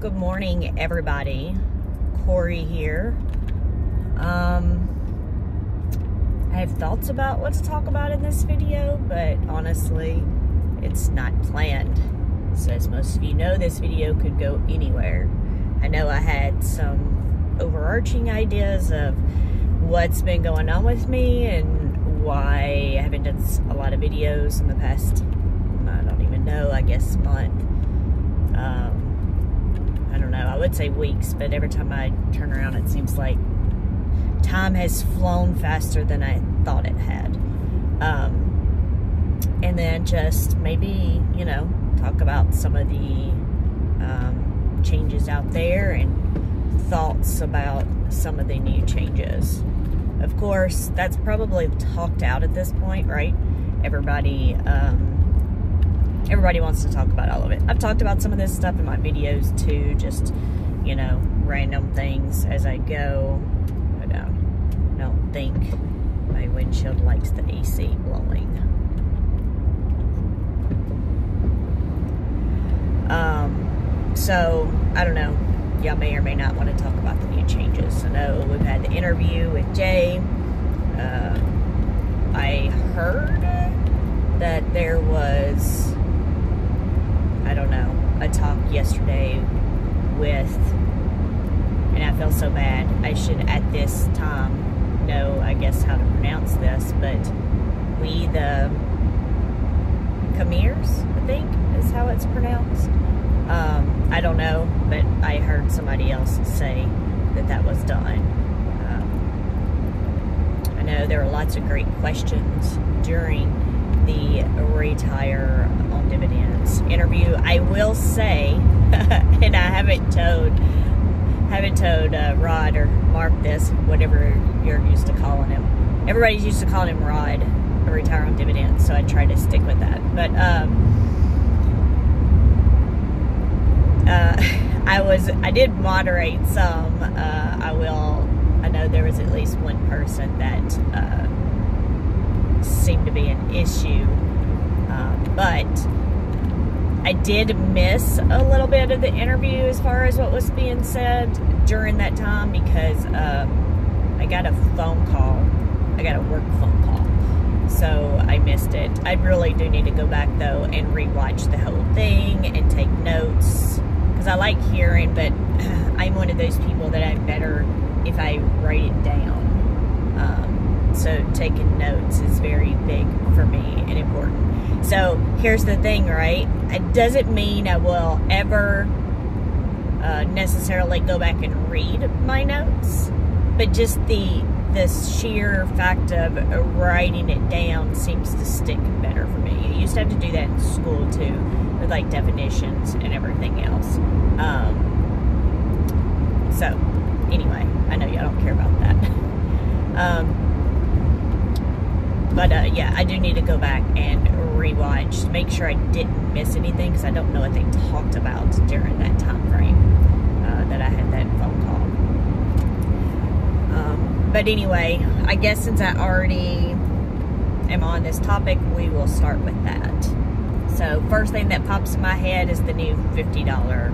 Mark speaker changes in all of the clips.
Speaker 1: Good morning, everybody. Corie here. I have thoughts about what to talk about in this video, but honestly, it's not planned. So as most of you know, this video could go anywhere. I know I had some overarching ideas of what's been going on with me and why I haven't done a lot of videos in the past, I don't even know, I guess month. I don't know, I would say weeks, but every time I turn around it seems like time has flown faster than I thought it had. And then just maybe, you know, talk about some of the changes out there and thoughts about some of the new changes. Of course, that's probably talked out at this point, right? Everybody wants to talk about all of it. I've talked about some of this stuff in my videos too, just, you know, random things as I go. But I don't think my windshield likes the AC blowing. So, I don't know. Y'all may or may not want to talk about the new changes. I know we've had the interview with Jay. I heard that there was, I don't know, a talk yesterday with, and I feel so bad, I should at this time know, I guess, how to pronounce this, but we the Commute's, I think, is how it's pronounced. I don't know, but I heard somebody else say that that was done. I know there were lots of great questions during the retire on dividends interview. I will say, and I haven't told Rod or Mark this, whatever you're used to calling him. Everybody's used to calling him Rod, a retire on dividends, so I try to stick with that. But I did moderate some. I know there was at least one person that seemed to be an issue, but I did miss a little bit of the interview as far as what was being said during that time because I got a phone call. I got a work phone call, so I missed it. I really do need to go back though and rewatch the whole thing and take notes because I like hearing, but I'm one of those people that I'm better if I write it down. So taking notes is very big for me and important. So here's the thing, right? It doesn't mean I will ever necessarily go back and read my notes, but just the sheer fact of writing it down seems to stick better for me. I used to have to do that in school too, with like definitions and everything else. So anyway, I know y'all don't care about that. But yeah, I do need to go back and rewatch to make sure I didn't miss anything because I don't know what they talked about during that time frame that I had that phone call. But anyway, I guess since I already am on this topic, we will start with that. So first thing that pops in my head is the new $50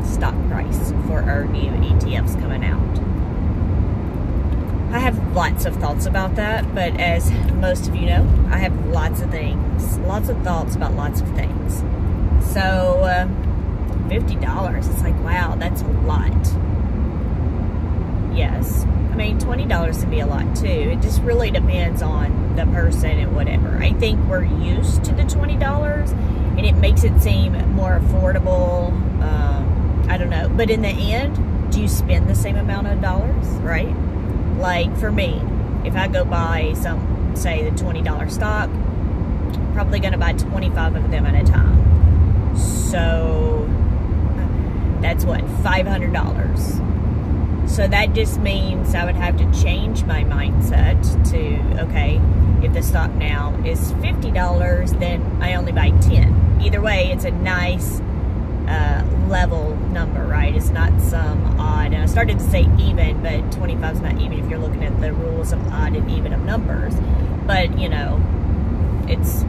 Speaker 1: stock price for our new ETFs coming out. I have lots of thoughts about that, but as most of you know, I have lots of thoughts about lots of things. So $50, it's like, wow, that's a lot. Yes, I mean, $20 would be a lot too. It just really depends on the person and whatever. I think we're used to the $20 and it makes it seem more affordable. I don't know, but in the end, do you spend the same amount of dollars, right? Like for me, if I go buy some, say the $20 stock, I'm probably going to buy 25 of them at a time. So that's what, $500. So that just means I would have to change my mindset to, okay, if the stock now is $50, then I only buy 10. Either way, it's a nice level number, right? It's not some odd, and I started to say even, but 25 is not even if you're looking at the rules of odd and even of numbers. But, you know, it's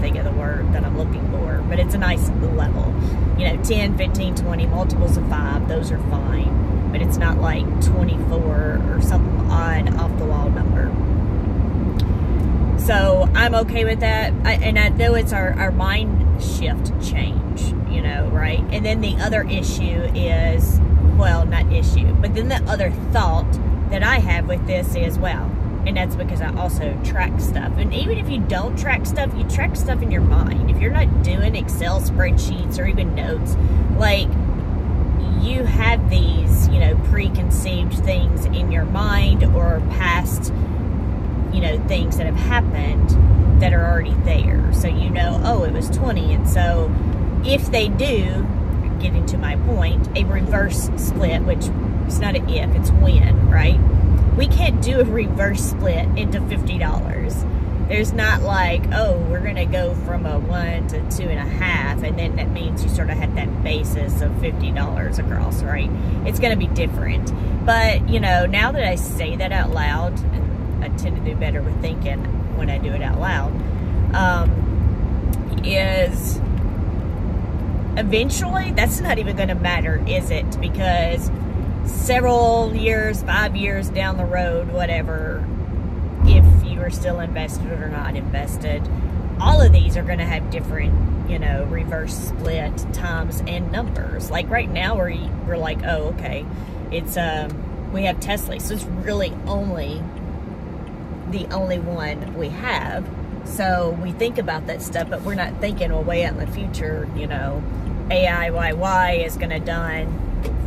Speaker 1: think of the word that I'm looking for, but it's a nice level. You know, 10, 15, 20, multiples of 5, those are fine, but it's not like 24 or something odd off the wall number. So I'm okay with that. And I know it's our mind shift change, you know, right? And then the other issue is, well, not issue, but then the other thought that I have with this is, well, and that's because I also track stuff. And even if you don't track stuff, you track stuff in your mind. If you're not doing Excel spreadsheets or even notes, like, you have these, you know, preconceived things in your mind or past, you know, things that have happened that are already there. So you know, oh, it was 20. And so if they do, getting to my point, a reverse split, which it's not an if, it's when, right? We can't do a reverse split into $50. There's not like, oh, we're going to go from a 1 to 2.5, and then that means you sort of have that basis of $50 across, right? It's going to be different. But, you know, now that I say that out loud, and I tend to do better with thinking when I do it out loud, is eventually that's not even going to matter, is it? Because several years, 5 years down the road, whatever, if you are still invested or not invested, all of these are going to have different, you know, reverse split times and numbers. Like right now we're like, oh, okay, it's we have Tesla, so it's really only the only one we have. So we think about that stuff, but we're not thinking, well, way out in the future, you know, AIYY is going to done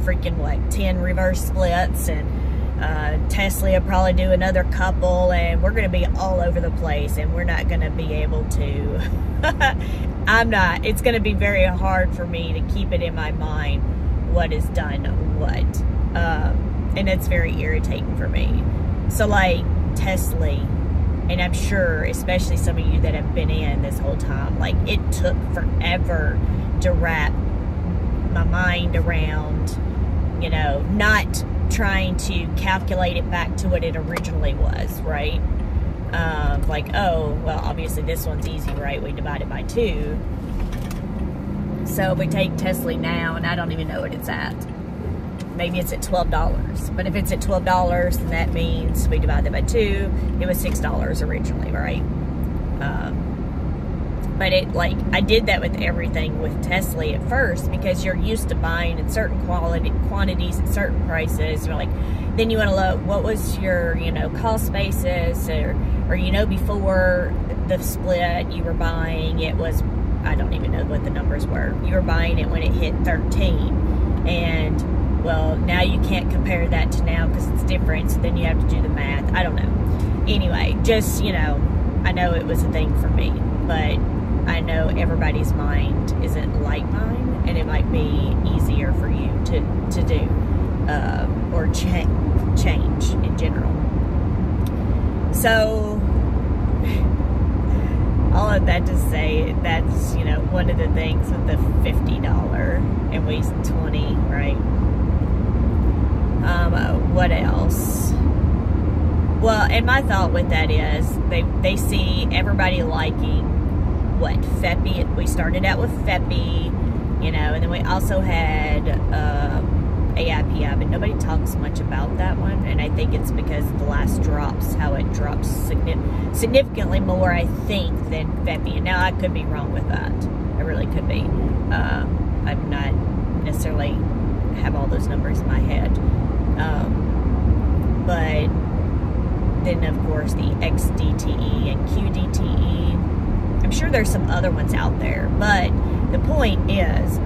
Speaker 1: freaking what, 10 reverse splits, and Tesla will probably do another couple, and we're going to be all over the place, and we're not going to be able to it's going to be very hard for me to keep it in my mind what is done what, and it's very irritating for me. So like Tesla, and I'm sure especially some of you that have been in this whole time, like, it took forever to wrap my mind around, you know, not trying to calculate it back to what it originally was, right? Like, oh, well, obviously this one's easy, right? We divide it by 2. So we take Tesla now, and I don't even know what it's at. Maybe it's at $12. But if it's at $12, then that means we divide that by 2. It was $6 originally, right? But it, like, I did that with everything with Tesla at first, because you're used to buying in certain quantities at certain prices. You're like, then you want to look, what was your, you know, cost basis, or you know, before the split you were buying, it was, I don't even know what the numbers were. You were buying it when it hit 13, and well, now you can't compare that to now because it's different, so then you have to do the math. I don't know. Anyway, just, you know, I know it was a thing for me, but I know everybody's mind isn't like mine, and it might be easier for you to do, or change in general. So, all of that to say, that's, you know, one of the things with the $50 and we 20, right? What else? Well, and my thought with that is they see everybody liking what, Feppy. We started out with Feppy, you know, and then we also had AIPI, but nobody talks much about that one, and I think it's because the last drops, how it drops significantly more, I think, than Feppy. And now I could be wrong with that. I really could be. I'm not necessarily have all those numbers in my head. But then, of course, the XDTE and QDTE. I'm sure there's some other ones out there, but the point is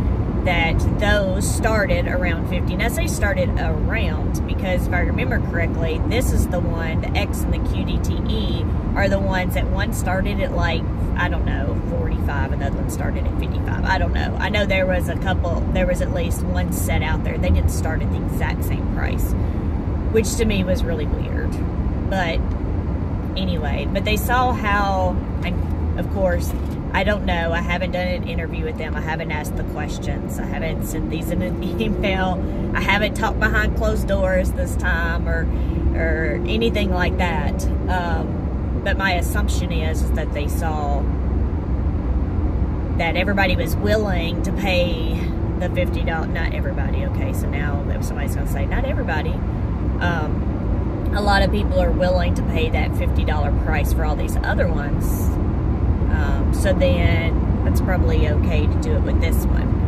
Speaker 1: that those started around 50. And I say started around because if I remember correctly, this is the one, the X and the QDTE are the ones that one started at like, I don't know, 45, another one started at 55. I don't know. I know there was a couple, there was at least one set out there. They didn't start at the exact same price, which to me was really weird. But anyway, but they saw how, and of course, I don't know. I haven't done an interview with them. I haven't asked the questions. I haven't sent these in an email. I haven't talked behind closed doors this time or anything like that. But my assumption is that they saw that everybody was willing to pay the $50, not everybody, okay, so now if somebody's going to say, not everybody, a lot of people are willing to pay that $50 price for all these other ones, so then it's probably okay to do it with this one.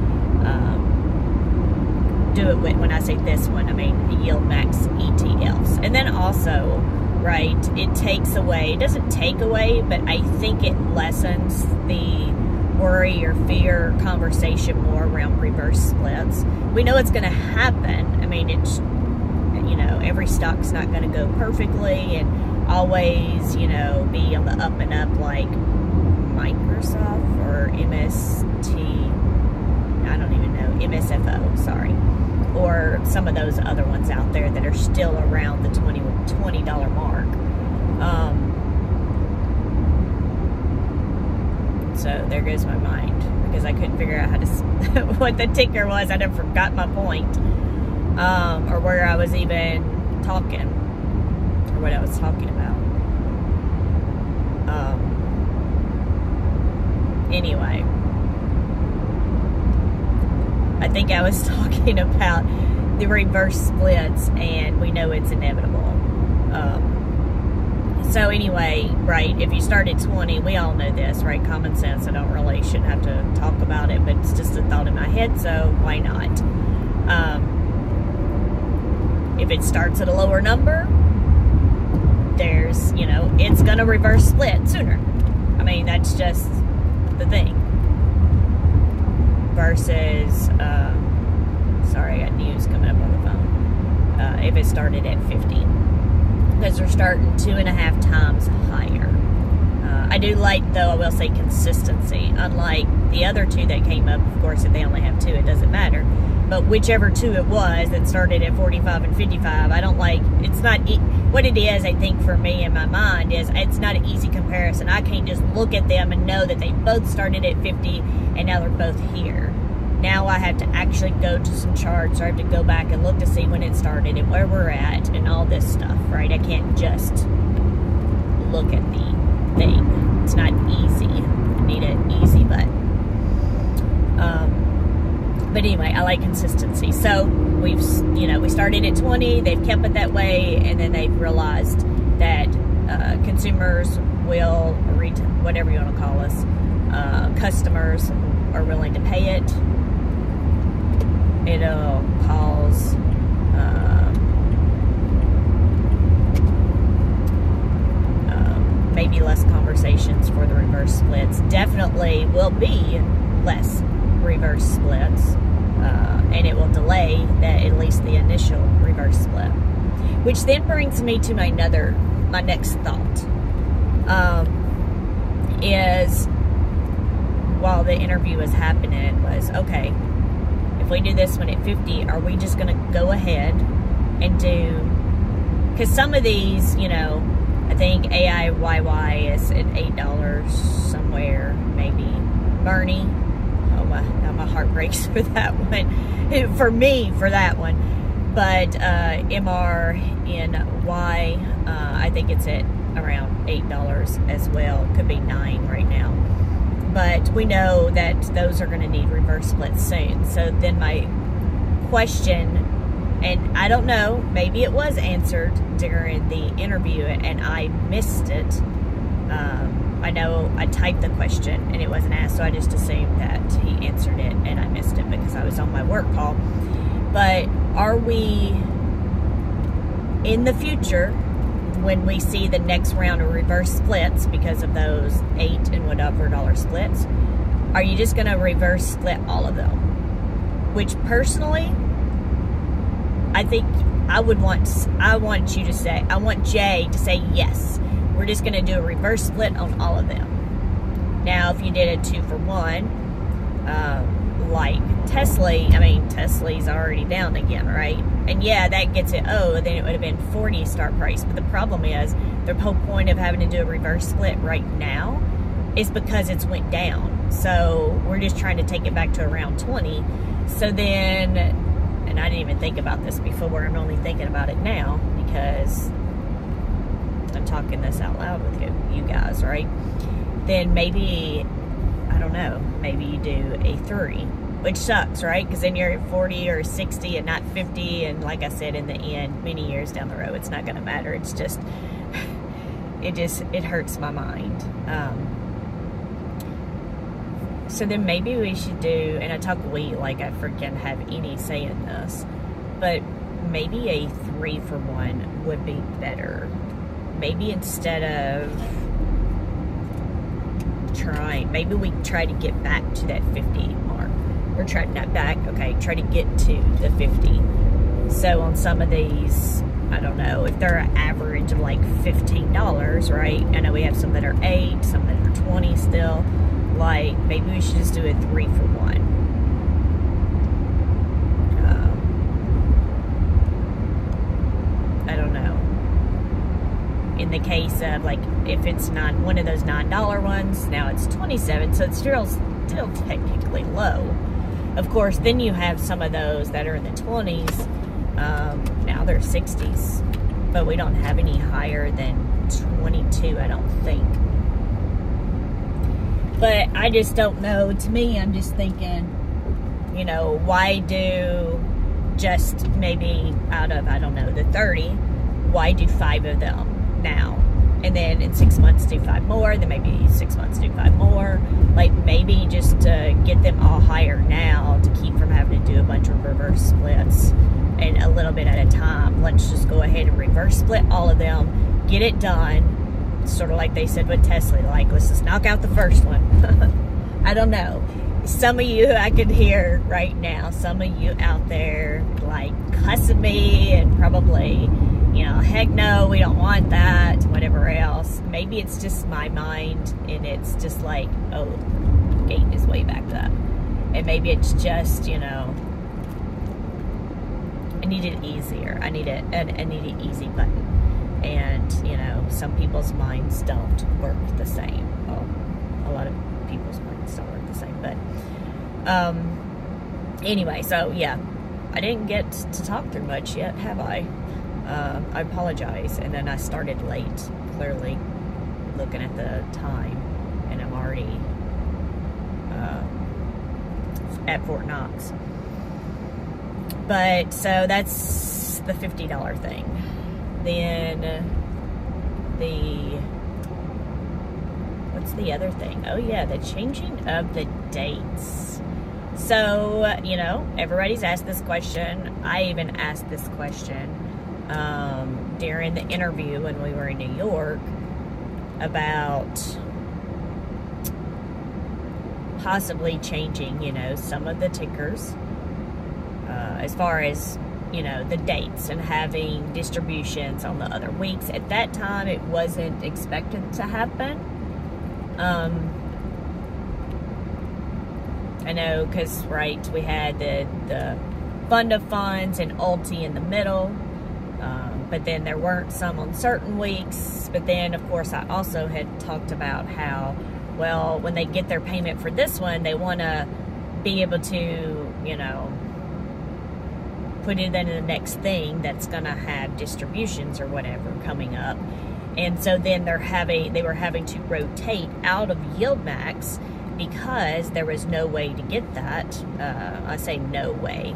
Speaker 1: Do it with, when I say this one, I mean Yieldmax ETFs. And then also, right, it takes away, it doesn't take away, but I think it lessens the worry or fear conversation more around reverse splits. We know it's going to happen. I mean, it's, you know, every stock's not going to go perfectly and always, you know, be on the up and up like Microsoft or MST, I don't even know, MSFO, sorry, or some of those other ones out there that are still around the $20 mark. So there goes my mind, because I couldn't figure out how to what the ticker was. I done forgot my point, or where I was even talking, or what I was talking about. Anyway, I think I was talking about the reverse splits, and we know it's inevitable. So anyway, right, if you start at 20, we all know this, right? Common sense. I shouldn't have to talk about it, but it's just a thought in my head, so why not? If it starts at a lower number, there's, you know, it's going to reverse split sooner. I mean, that's just the thing. Versus, sorry, I got news coming up on the phone. If it started at 50. Because they're starting 2.5 times higher. I do like, though, I will say, consistency. Unlike the other two that came up, of course, if they only have two, it doesn't matter. But whichever two it was that started at 45 and 55, I don't like, it's not, what it is, I think, for me in my mind, is it's not an easy comparison. I can't just look at them and know that they both started at 50 and now they're both here. Now I have to actually go to some charts, or I have to go back and look to see when it started and where we're at and all this stuff, right? I can't just look at the thing. It's not easy. I need an easy button. But anyway, I like consistency. So we started at 20, they've kept it that way, and then they've realized that consumers will, whatever you want to call us, customers are willing to pay it. It'll cause maybe less conversations for the reverse splits. Definitely will be less reverse splits, and it will delay at least the initial reverse split. Which then brings me to my next thought, is while the interview was happening was, okay, if we do this one at 50, are we just going to go ahead and do, because some of these, you know, I think AIYY is at $8 somewhere, maybe. Bernie, oh now my heart breaks for that one. For me, for that one. But MRNY, I think it's at around $8 as well. Could be $9 right now. But we know that those are going to need reverse splits soon. So then my question, and I don't know, maybe it was answered during the interview and I missed it. I know I typed the question and it wasn't asked, so I just assumed that he answered it and I missed it because I was on my work call. But are we, in the future, when we see the next round of reverse splits because of those $8 and whatever dollar splits, are you just going to reverse split all of them? Which personally, I think I want you to say, I want Jay to say yes. We're just going to do a reverse split on all of them. Now, if you did a 2-for-1, like Tesla's already down again, right? And yeah, that gets it, then it would have been 40 start price. But the problem is, the whole point of having to do a reverse split right now is because it's went down. So we're just trying to take it back to around 20. So then, and I didn't even think about this before, I'm only thinking about it now because I'm talking this out loud with you guys, right? Then maybe, I don't know, maybe you do a 3, which sucks, right? Because then you're at 40 or 60 and not 50, and like I said, in the end, many years down the road, it's not going to matter. It's just, it hurts my mind. So then maybe we should do, and I talk we like I freaking have any say in this, but maybe a 3-for-1 would be better. Maybe instead of maybe we try to get back to that 50 mark. Or try to get to the 50. So on some of these, I don't know, if they're an average of like $15, right? I know we have some that are 8, some that are 20 still. Like, maybe we should just do a 3-for-1. I don't know. In the case of, like, if it's not one of those $9 ones, now it's 27, so it's still technically low. Of course, then you have some of those that are in the 20s. Now they're 60s, but we don't have any higher than 22, I don't think. But I just don't know. To me, I'm just thinking, you know, why do just maybe out of, I don't know, the 30, why do 5 of them now? And then in 6 months do 5 more, then maybe 6 months do 5 more. Like, maybe just to get them all higher now to keep from having to do a bunch of reverse splits and a little bit at a time. Let's just go ahead and reverse split all of them, get it done. Sort of like they said with Tesla, like, let's just knock out the first one. I don't know. Some of you I could hear right now, some of you out there like cussing me and probably, you know, heck no, we don't want that, whatever else. Maybe it's just my mind and it's just like, oh, gate is way backed up. And maybe it's just, you know, I need it easier. I need an easy button. And, you know, some people's minds don't work the same. Well, a lot of people's minds don't work the same. But, anyway, so, yeah. I didn't get to talk through much yet, have I? I apologize. And then I started late, clearly, looking at the time. And I'm already at Fort Knox. But, so that's the $50 thing. Then what's the other thing? Oh yeah, the changing of the dates. So, you know, everybody's asked this question. I even asked this question during the interview when we were in New York about possibly changing, you know, some of the tickers as far as, you know, the dates and having distributions on the other weeks. At that time, it wasn't expected to happen. I know, because, right, we had the Fund of Funds and Ulti in the middle, but then there weren't some on certain weeks. But then, of course, I also had talked about how, well, when they get their payment for this one, they want to be able to, you know, put it in the next thing that's going to have distributions or whatever coming up. And so then they were having to rotate out of Yieldmax because there was no way to get that. I say no way.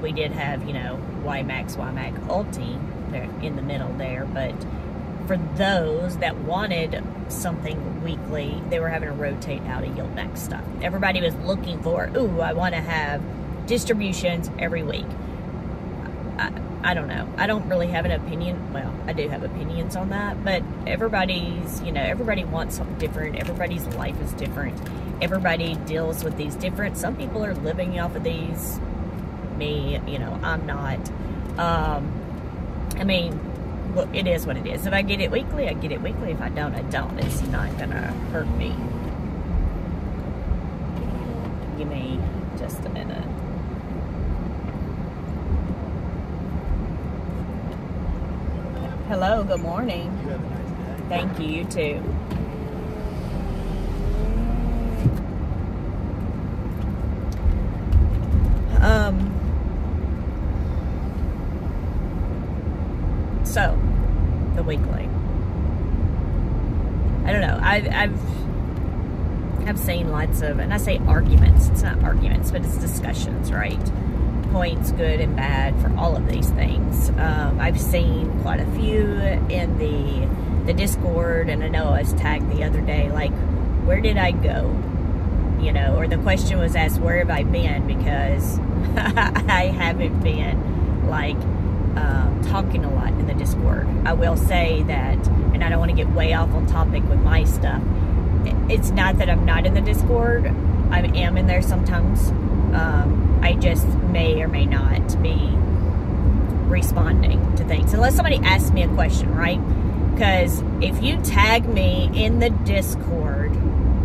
Speaker 1: We did have, you know, YMAX, Ulti there in the middle there, but for those that wanted something weekly, they were having to rotate out of Yieldmax stuff. Everybody was looking for, ooh, I want to have distributions every week. I don't know. I don't really have an opinion. Well, I do have opinions on that, but everybody's, you know, everybody wants something different. Everybody's life is different. Everybody deals with these different. Some people are living off of these. Me, you know, I'm not. I mean, look, it is what it is. If I get it weekly, I get it weekly. If I don't, I don't. It's not gonna hurt me. Give me just a minute. Hello, good morning.
Speaker 2: You have a nice day.
Speaker 1: Thank you, you too. So, the weekly. I don't know. have seen lots of, and I say arguments, it's not arguments, but it's discussions, right? Points, good and bad, for all of these things. I've seen quite a few in the Discord, and I know I was tagged the other day, like, where did I go? You know, or the question was asked, where have I been? Because I haven't been, like, talking a lot in the Discord. I will say that, and I don't want to get way off on topic with my stuff. It's not that I'm not in the Discord. I am in there sometimes. I just may or may not be responding to things. Unless somebody asks me a question, right? Because if you tag me in the Discord,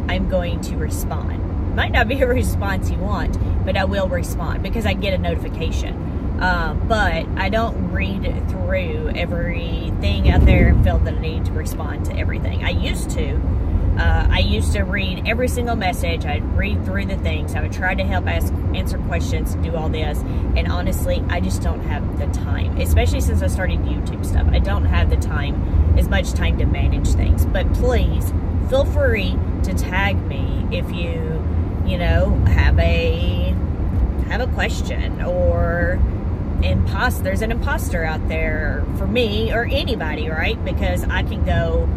Speaker 1: I'm going to respond. Might not be a response you want, but I will respond because I get a notification. But I don't read through everything out there and feel that I need to respond to everything. I used to. I used to read every single message. I'd read through the things. I would try to help answer questions, do all this. And honestly, I just don't have the time, especially since I started YouTube stuff. I don't have the time, as much time to manage things. But please, feel free to tag me if you know, have a question, or there's an imposter out there for me or anybody, right? Because I can go,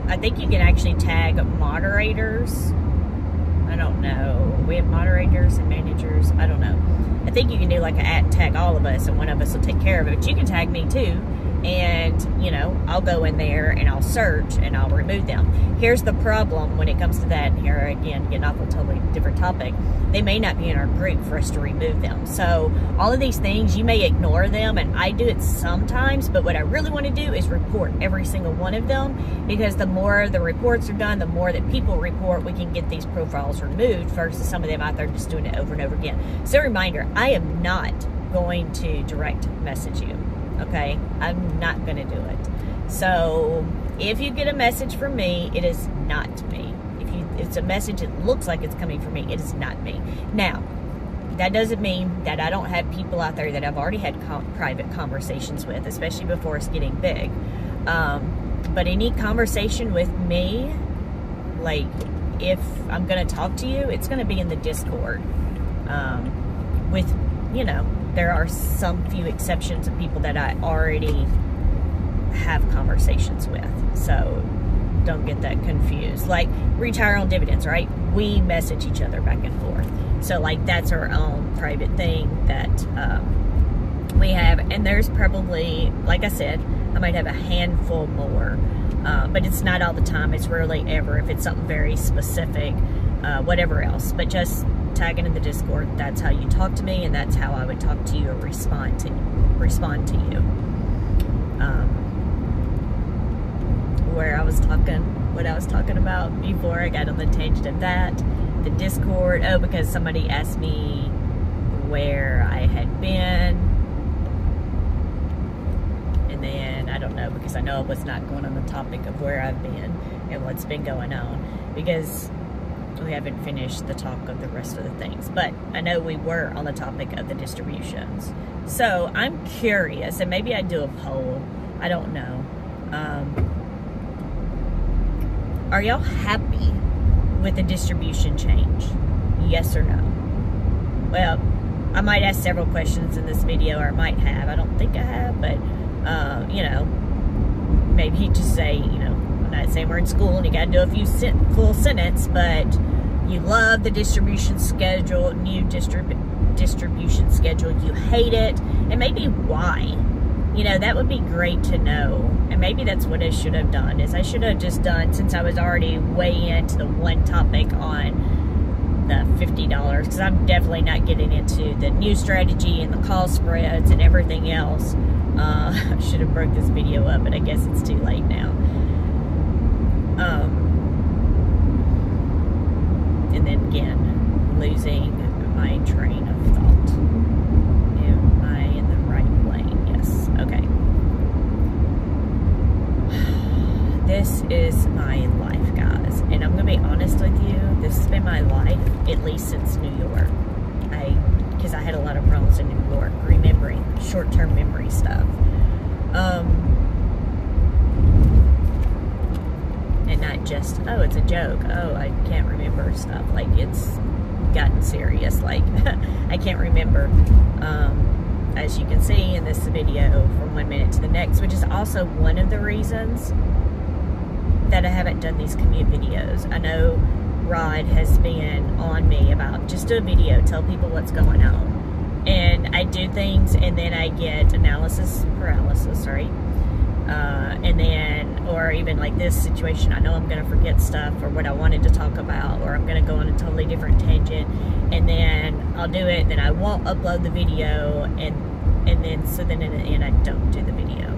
Speaker 1: I think you can actually tag moderators. I don't know. We have moderators and managers. I don't know. I think you can do like a tag all of us, and one of us will take care of it. But you can tag me too. And, you know, I'll go in there and I'll search and I'll remove them. Here's the problem when it comes to that. And here again, getting off a totally different topic. They may not be in our group for us to remove them. So all of these things, you may ignore them, and I do it sometimes, but what I really want to do is report every single one of them, because the more the reports are done, the more that people report, we can get these profiles removed versus some of them out there just doing it over and over again. So reminder, I am not going to direct message you. Okay, I'm not going to do it. So if you get a message from me, it is not me. If it's a message that looks like it's coming from me, it is not me. Now, that doesn't mean that I don't have people out there that I've already had private conversations with, especially before it's getting big. But any conversation with me, like if I'm going to talk to you, it's going to be in the Discord. With, you know, there are some few exceptions of people that I already have conversations with. So don't get that confused. Like retire on dividends, right? We message each other back and forth. So like that's our own private thing that we have. And there's probably, like I said, I might have a handful more. But it's not all the time. It's rarely ever. If it's something very specific, whatever else. But just tagging in the Discord, that's how you talk to me, and that's how I would talk to you or respond to you. What I was talking about before I got on the tangent of that, the Discord. Oh, because somebody asked me where I had been, and then I don't know, because I know I was not going on the topic of where I've been and what's been going on, because we haven't finished the talk of the rest of the things. But I know we were on the topic of the distributions. So I'm curious, and maybe I'd do a poll. I don't know. Are y'all happy with the distribution change? Yes or no? Well, I might ask several questions in this video, or I might have. I don't think I have, but, you know, maybe you just say, you know, I'm not saying we're in school and you got to do a few full sentence, but you love the distribution schedule, new distribution schedule, you hate it, and maybe why. You know, that would be great to know. And maybe that's what I should have done, is I should have just done, since I was already way into the one topic on the $50, because I'm definitely not getting into the new strategy and the call spreads and everything else. I should have broke this video up, but I guess it's too late now. And then again, losing my train of thought. Am I in the right lane? Yes. Okay. This is my life, guys. And I'm going to be honest with you, this has been my life, at least since New York. Because I had a lot of problems in New York, remembering short-term memory stuff. And not not just, oh, it's a joke, oh, I can't remember stuff. Like, it's gotten serious. Like, I can't remember, as you can see in this video, from 1 minute to the next, which is also one of the reasons that I haven't done these commute videos. I know Rod has been on me about just do a video, tell people what's going on. And I do things and then I get analysis paralysis, right? And then, or even like this situation, I know I'm going to forget stuff or what I wanted to talk about, or I'm going to go on a totally different tangent, and then I'll do it, then I won't upload the video, and then, so then in the end I don't do the video.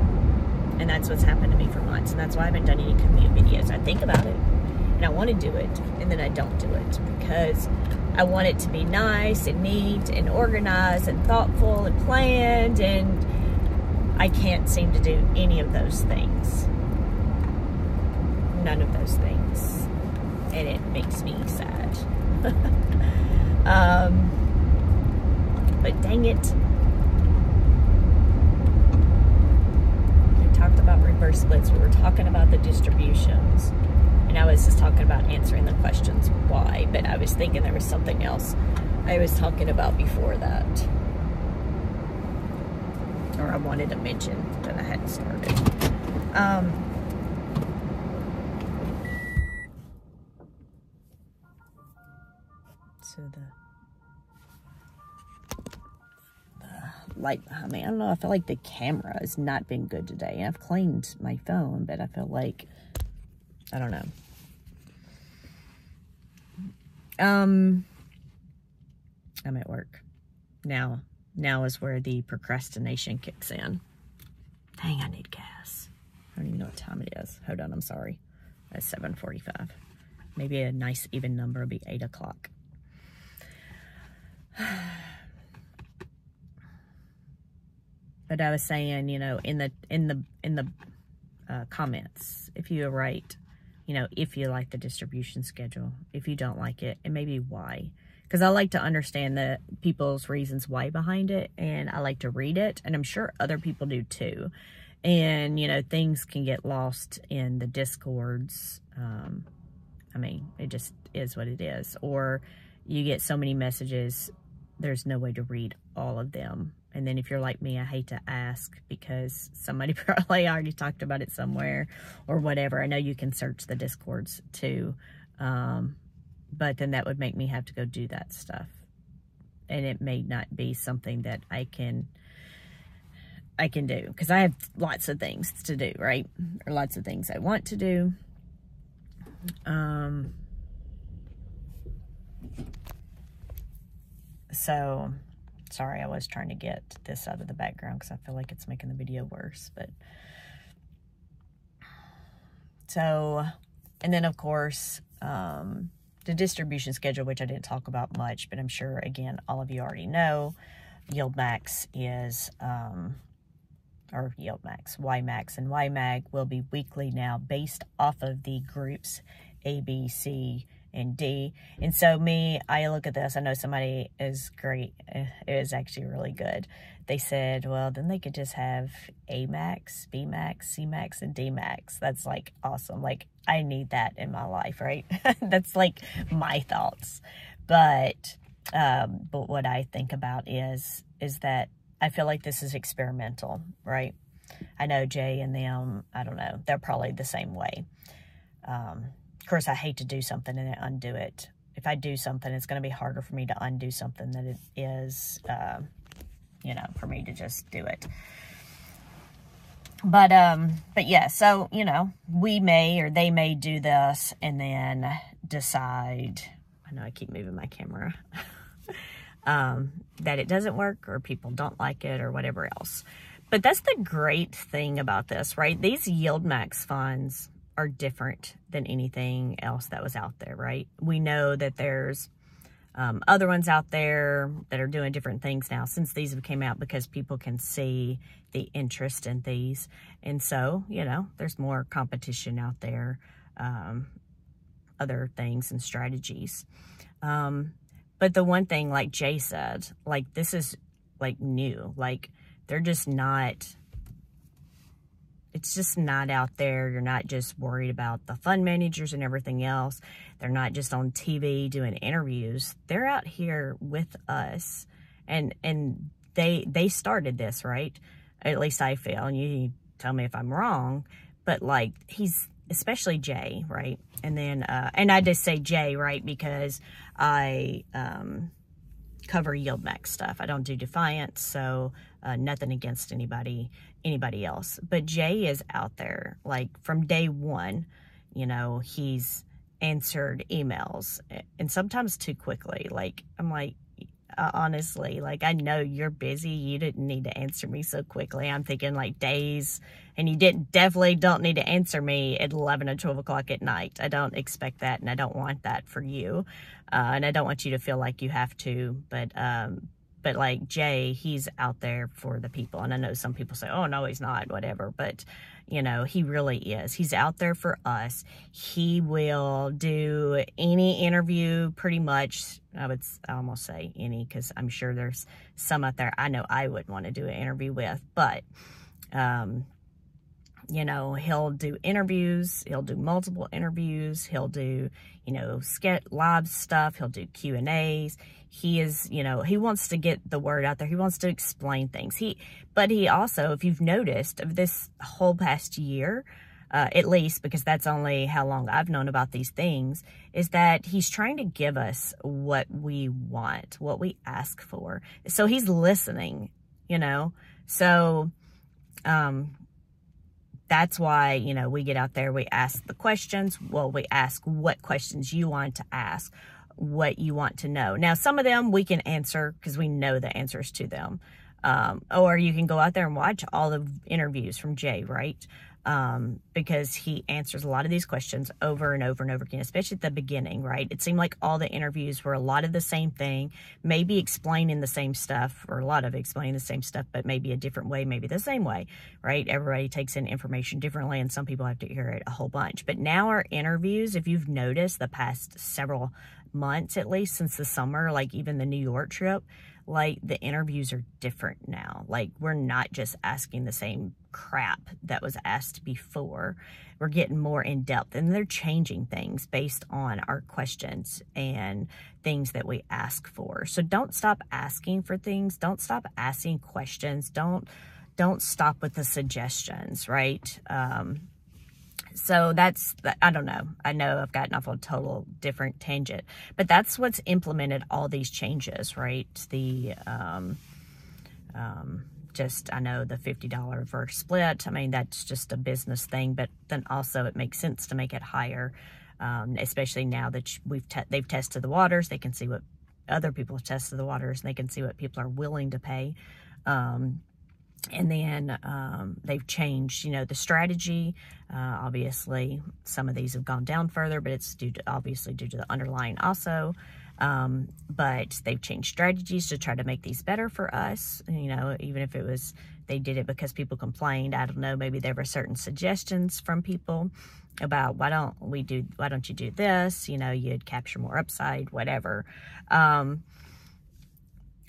Speaker 1: And that's what's happened to me for months, and that's why I haven't done any commute videos. I think about it, and I want to do it, and then I don't do it, because I want it to be nice and neat and organized and thoughtful and planned, and I can't seem to do any of those things. None of those things. And it makes me sad. But dang it. We talked about reverse splits. We were talking about the distributions. And I was just talking about answering the questions why. But I was thinking there was something else I was talking about before that. Or I wanted to mention that I hadn't started. So the light behind me, I don't know, I feel like the camera has not been good today. I've cleaned my phone, but I feel like, I don't know. I'm at work now. Now is where the procrastination kicks in. Dang, I need gas. I don't even know what time it is. Hold on, I'm sorry. It's 7:45. Maybe a nice even number would be 8 o'clock. But I was saying, you know, in the comments, if you write, you know, if you like the distribution schedule, if you don't like it, and maybe why. Because I like to understand the people's reasons why behind it, and I like to read it, and I'm sure other people do too. And, you know, things can get lost in the discords. I mean, it just is what it is. Or you get so many messages, there's no way to read all of them. And then if you're like me, I hate to ask because somebody probably already talked about it somewhere or whatever. I know you can search the discords too. But then that would make me have to go do that stuff. And it may not be something that I can do. Because I have lots of things to do, right? Or lots of things I want to do. So, sorry, I was trying to get this out of the background because I feel like it's making the video worse. But so, and then of course, the distribution schedule, which I didn't talk about much, but I'm sure, again, all of you already know, Yieldmax is, or Yieldmax, Ymax and Ymag will be weekly now based off of the groups A, B, C, and D. And so I look at this, I know somebody is great, it is actually really good. They said, well, then they could just have A max, B max, C max, and D max. That's like awesome. Like, I need that in my life, right? That's like my thoughts. But what I think about is that I feel like this is experimental, right? I know Jay and them, I don't know, they're probably the same way. Of course, I hate to do something and then undo it. If I do something, it's going to be harder for me to undo something than it is, you know, for me to just do it. But yeah, so, you know, we may, or they may do this and then decide, I know I keep moving my camera, that it doesn't work or people don't like it or whatever else. But that's the great thing about this, right? These Yieldmax funds are different than anything else that was out there, right? We know that there's other ones out there that are doing different things now since these have came out because people can see the interest in these. And so, you know, there's more competition out there, other things and strategies. But the one thing, like Jay said, like, this is like new, like they're just not, It's just not out there. You're not just worried about the fund managers and everything else. They're not just on TV doing interviews. They're out here with us. And they started this, right? At least I feel. And you tell me if I'm wrong. But like, he's, especially Jay, right? And then, and I just say Jay, right? Because I cover Yieldmax stuff. I don't do Defiance, so nothing against anybody else. But Jay is out there, like from day one. You know, he's answered emails, and sometimes too quickly. Like, I'm like, honestly, like, I know you're busy. You didn't need to answer me so quickly. I'm thinking like days, and you definitely don't need to answer me at 11 or 12 o'clock at night. I don't expect that, and I don't want that for you. And I don't want you to feel like you have to, but like Jay, he's out there for the people. And I know some people say, oh, no, he's not, whatever. But, you know, he really is. He's out there for us. He will do any interview pretty much. I almost say any, because I'm sure there's some out there I know I would want to do an interview with. But, you know, he'll do interviews. He'll do multiple interviews. He'll do, you know, live stuff. He'll do Q&As. He is, you know, he wants to get the word out there. He wants to explain things. But he also, if you've noticed, of this whole past year, at least, because that's only how long I've known about these things, is that he's trying to give us what we want, what we ask for. So he's listening, you know. So, that's why, you know, we get out there, we ask the questions. Well, we ask what questions you want to ask, what you want to know. Now, some of them we can answer because we know the answers to them. Or you can go out there and watch all the interviews from Jay, right? Because he answers a lot of these questions over and over and over again, especially at the beginning, right? It seemed like all the interviews were a lot of the same thing, maybe explaining the same stuff, or a lot of explaining the same stuff, but maybe a different way, maybe the same way, right? Everybody takes in information differently, and some people have to hear it a whole bunch. But now our interviews, if you've noticed the past several months, at least since the summer, like even the New York trip, like the interviews are different now. Like, we're not just asking the same crap that was asked before. We're getting more in depth, and they're changing things based on our questions and things that we ask for. So don't stop asking for things. Don't stop asking questions. Don't stop with the suggestions, right? So I don't know. I know I've gotten off on a total different tangent, but that's what's implemented all these changes, right? I know the $50 reverse split. I mean, that's just a business thing, but then also it makes sense to make it higher, especially now that they've tested the waters. They can see what other people have tested the waters, and they can see what people are willing to pay. And then they've changed, you know, the strategy. Obviously, some of these have gone down further, but it's obviously due to the underlying also. But they've changed strategies to try to make these better for us. You know, even if they did it because people complained. I don't know. Maybe there were certain suggestions from people about why don't you do this? You know, you'd capture more upside, whatever.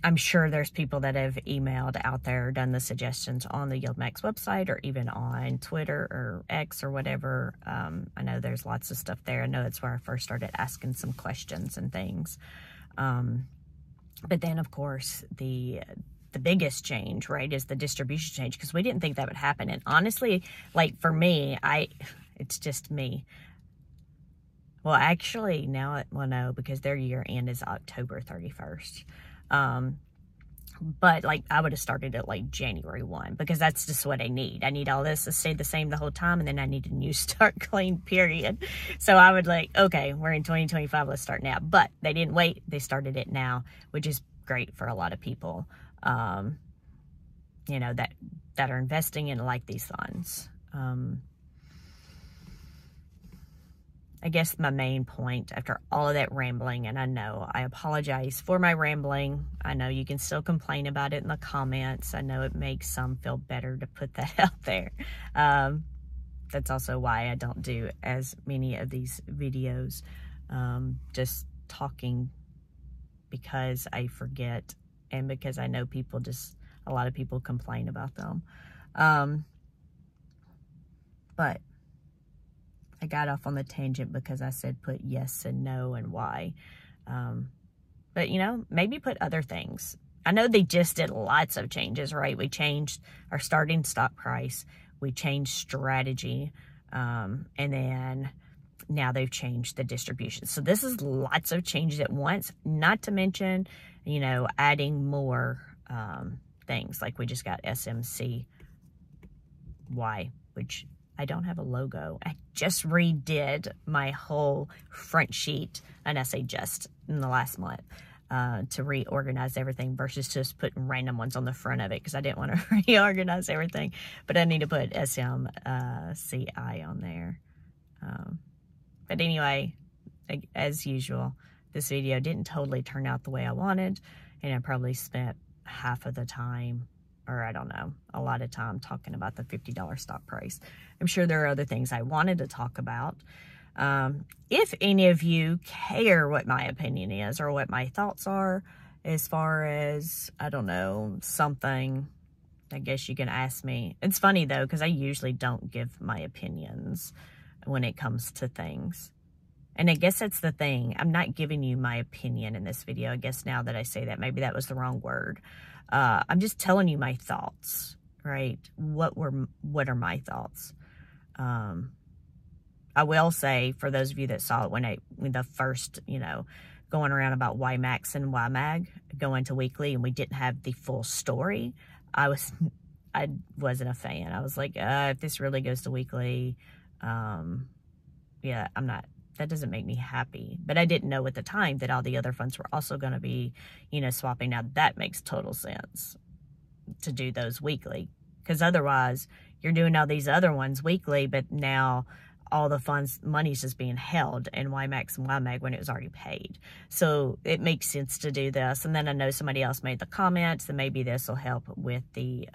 Speaker 1: I'm sure there's people that have emailed out there, done the suggestions on the Yieldmax website, or even on Twitter or X or whatever. I know there's lots of stuff there. I know that's where I first started asking some questions and things. But then, of course, the biggest change, right, is the distribution change, because we didn't think that would happen. And honestly, like for me, it's just me. Well, actually, now, no, because their year end is October 31st. But like, I would have started at like January 1, because that's just what I need. I need all this to stay the same the whole time, and then I need a new start clean, period. So I would like, okay, we're in 2025, let's start now. But they didn't wait. They started it now, which is great for a lot of people, you know, that are investing in like these funds. I guess my main point after all of that rambling, and I know I apologize for my rambling. I know you can still complain about it in the comments. I know it makes some feel better to put that out there. That's also why I don't do as many of these videos, just talking, because I forget, and because I know a lot of people complain about them. But I got off on the tangent because I said put yes and no and why. But, you know, maybe put other things. I know they just did lots of changes, right? We changed our starting stock price. We changed strategy. And then now they've changed the distribution. So this is lots of changes at once, not to mention, you know, adding more things. Like we just got SMCY, which I don't have a logo. I just redid my whole front sheet, and I say just, in the last month, to reorganize everything versus just putting random ones on the front of it because I didn't want to reorganize everything. But I need to put SMCI on there. But anyway, as usual, this video didn't totally turn out the way I wanted, and I probably spent half of the time, or I don't know, a lot of time talking about the $50 stock price. I'm sure there are other things I wanted to talk about. If any of you care what my opinion is or what my thoughts are as far as, I don't know, something, I guess you can ask me. It's funny though, because I usually don't give my opinions when it comes to things. And I guess that's the thing. I'm not giving you my opinion in this video. I guess now that I say that, maybe that was the wrong word. I'm just telling you my thoughts, right? What are my thoughts? I will say, for those of you that saw it when the first, you know, going around about Yieldmax and YMAG going to weekly, and we didn't have the full story, I wasn't a fan. I was like, if this really goes to weekly, yeah, that doesn't make me happy. But I didn't know at the time that all the other funds were also going to be, you know, swapping. Now that makes total sense to do those weekly, because otherwise you're doing all these other ones weekly, but now all the funds, money's just being held in Yieldmax and YMAG when it was already paid. So it makes sense to do this. And then I know somebody else made the comments that maybe this will help with the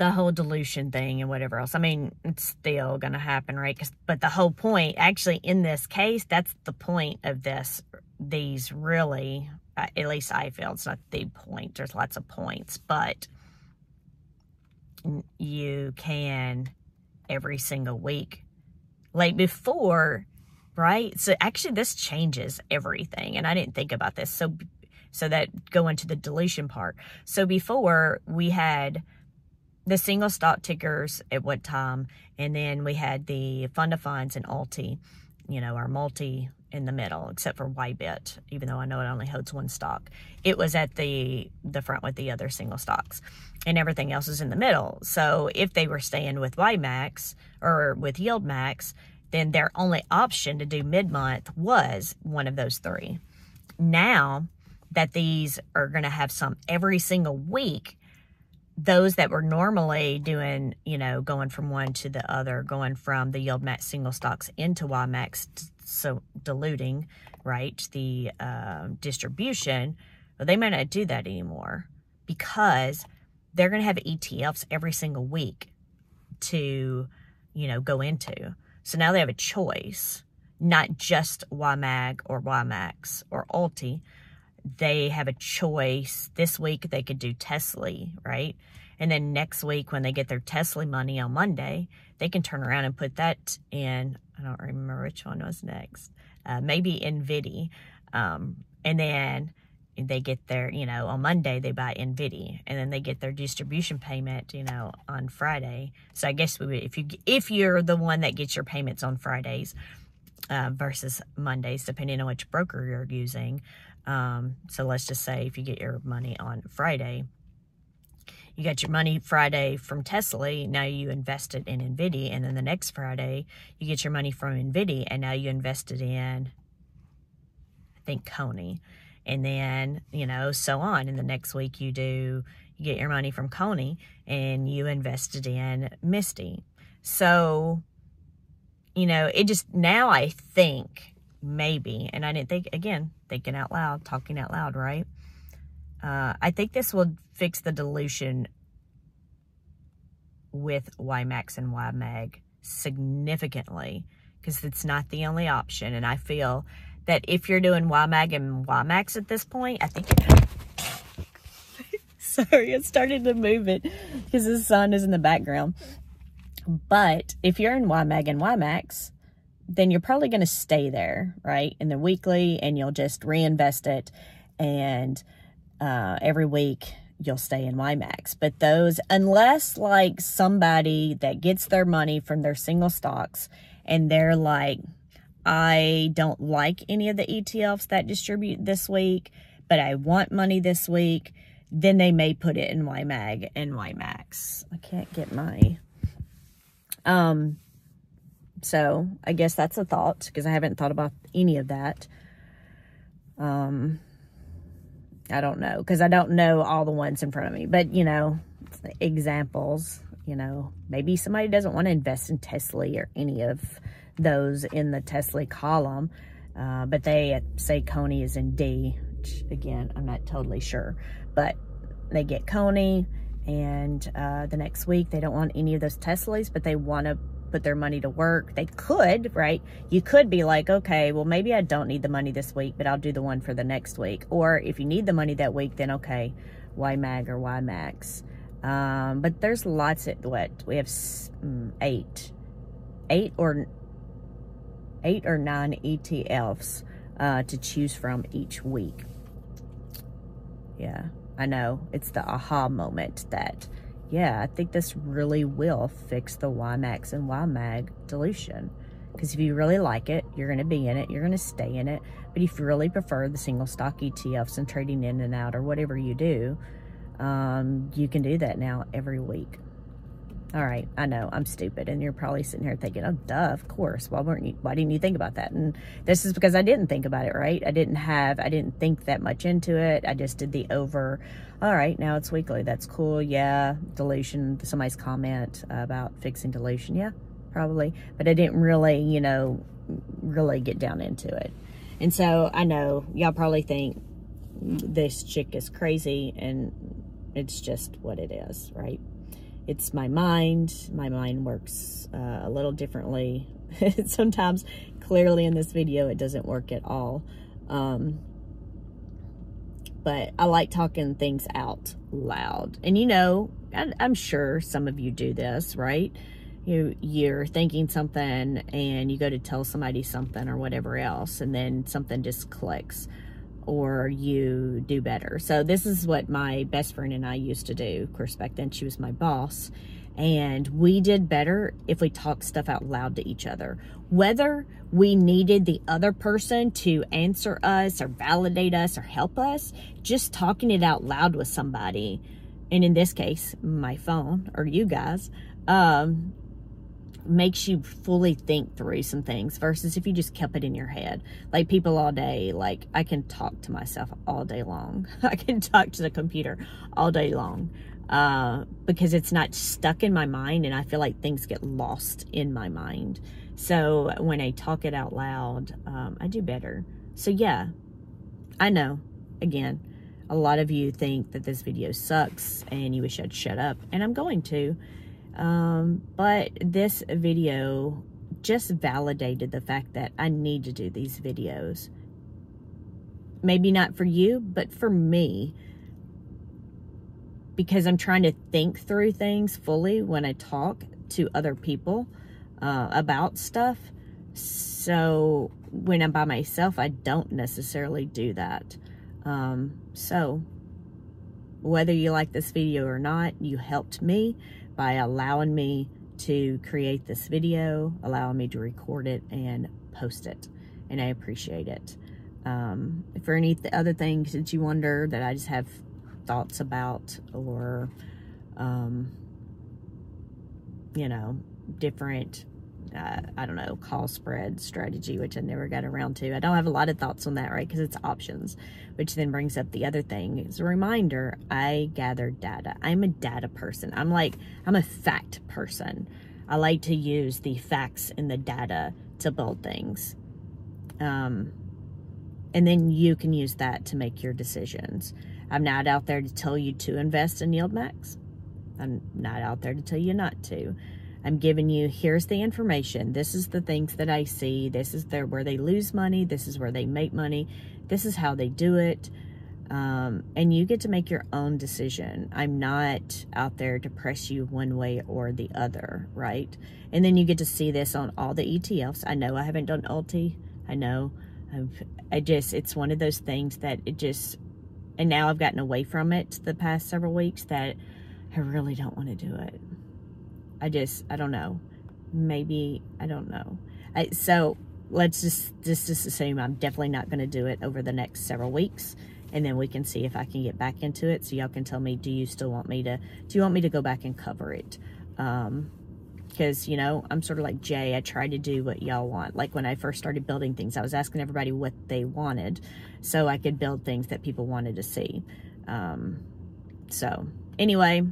Speaker 1: whole dilution thing and whatever else. I mean, it's still going to happen, right? But the whole point, actually, in this case, that's the point of these really, at least I feel, it's not the point. There's lots of points, but you can every single week, like before, right? So actually this changes everything, and I didn't think about this. So that go into the dilution part. So before we had the single stock tickers at what time, and then we had the fund of funds and Ulti, you know, our multi in the middle, except for YBIT, even though I know it only holds one stock. It was at the front with the other single stocks, and everything else is in the middle. So if they were staying with Yieldmax or with Yieldmax, then their only option to do mid-month was one of those three. Now that these are going to have some every single week, those that were normally doing, you know, going from one to the other, going from the Yieldmax single stocks into Yieldmax, so diluting, right, the distribution, well, they may not do that anymore because they're going to have ETFs every single week to, you know, go into. So now they have a choice, not just YMAG or Yieldmax or Ulti. They have a choice. This week they could do Tesla, right? And then next week when they get their Tesla money on Monday, they can turn around and put that in, I don't remember which one was next, maybe NVIDIA. And then they get their, you know, on Monday they buy NVIDIA, and then they get their distribution payment, you know, on Friday. So I guess if you're the one that gets your payments on Fridays versus Mondays, depending on which broker you're using. So let's just say if you get your money on Friday, you got your money Friday from Tesla, now you invest it in NVIDIA, and then the next Friday you get your money from NVIDIA, and now you invest it in, I think, Corie, and then, you know, so on. And the next week you get your money from Corie, and you invest it in Misty. So, you know, it just, now I think maybe, and I didn't think, again, thinking out loud, talking out loud, right? I think this will fix the dilution with Yieldmax and YMAG significantly, because it's not the only option. And I feel that if you're doing YMAG and Yieldmax at this point, I think Sorry, it started to move it because the sun is in the background. But if you're in YMAG and Yieldmax, then you're probably going to stay there, right, in the weekly, and you'll just reinvest it, and every week you'll stay in Yieldmax. But those, unless like somebody that gets their money from their single stocks and they're like, I don't like any of the ETFs that distribute this week, but I want money this week, then they may put it in YMAG and Yieldmax. I can't get my... So I guess that's a thought, because I haven't thought about any of that. I don't know, because I don't know all the ones in front of me, but, you know, examples, you know, maybe somebody doesn't want to invest in Tesla or any of those in the Tesla column, but they say Corie is in D, which again, I'm not totally sure, but they get Corie, and the next week they don't want any of those Teslas, but they want to put their money to work. They could, right? You could be like, okay, well, maybe I don't need the money this week, but I'll do the one for the next week. Or if you need the money that week, then okay, YMAG or Yieldmax. But there's lots of, what, we have eight or 9 ETFs to choose from each week. Yeah, I know. It's the aha moment that, yeah, I think this really will fix the Yieldmax and YMAG dilution. Because if you really like it, you're going to be in it. You're going to stay in it. But if you really prefer the single stock ETFs and trading in and out or whatever you do, you can do that now every week. All right, I know, I'm stupid. And you're probably sitting here thinking, oh, duh, of course. Why didn't you think about that? And this is because I didn't think about it, right? I didn't think that much into it. I just did the over, all right, now it's weekly. That's cool. Yeah, dilution. Somebody's comment about fixing dilution. Yeah, probably. But I didn't really, you know, really get down into it. And so I know y'all probably think this chick is crazy, and it's just what it is, right? It's my mind. My mind works a little differently. Sometimes, clearly in this video, it doesn't work at all. But I like talking things out loud. And you know, I'm sure some of you do this, right? You're thinking something and you go to tell somebody something or whatever else, and then something just clicks, or you do better. So this is what my best friend and I used to do. Of course, back then she was my boss, and we did better if we talked stuff out loud to each other. Whether we needed the other person to answer us or validate us or help us, just talking it out loud with somebody, and in this case, my phone or you guys, makes you fully think through some things versus if you just kept it in your head. Like people all day, like I can talk to myself all day long. I can talk to the computer all day long because it's not stuck in my mind, and I feel like things get lost in my mind. So when I talk it out loud, I do better. So yeah, I know, again, a lot of you think that this video sucks and you wish I'd shut up, and I'm going to. But this video just validated the fact that I need to do these videos. Maybe not for you, but for me, because I'm trying to think through things fully when I talk to other people about stuff. So when I'm by myself, I don't necessarily do that. So whether you like this video or not, you helped me by allowing me to create this video, allowing me to record it and post it. And I appreciate it. For any other things that you wonder that I just have thoughts about, or, you know, different, I don't know, call spread strategy, which I never got around to. I don't have a lot of thoughts on that, right? Because it's options, which then brings up the other thing. As a reminder, I gather data. I'm a data person. I'm a fact person. I like to use the facts and the data to build things. And then you can use that to make your decisions. I'm not out there to tell you to invest in Yieldmax. I'm not out there to tell you not to. I'm giving you, here's the information. This is the things that I see. This is where they lose money. This is where they make money. This is how they do it. And you get to make your own decision. I'm not out there to press you one way or the other, right? And then you get to see this on all the ETFs. I know I haven't done Ulti. I know. It's one of those things that and now I've gotten away from it the past several weeks that I really don't want to do it. I don't know. Maybe, I don't know. So let's just assume I'm definitely not going to do it over the next several weeks. And then we can see if I can get back into it. So y'all can tell me, do you want me to go back and cover it? Because, you know, I'm sort of like Jay. I try to do what y'all want. Like when I first started building things, I was asking everybody what they wanted so I could build things that people wanted to see. So anyway,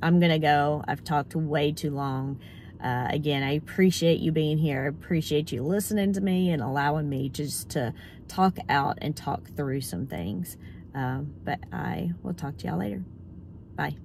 Speaker 1: I'm going to go. I've talked way too long. Again, I appreciate you being here. I appreciate you listening to me and allowing me just to talk out and talk through some things. But I will talk to y'all later. Bye.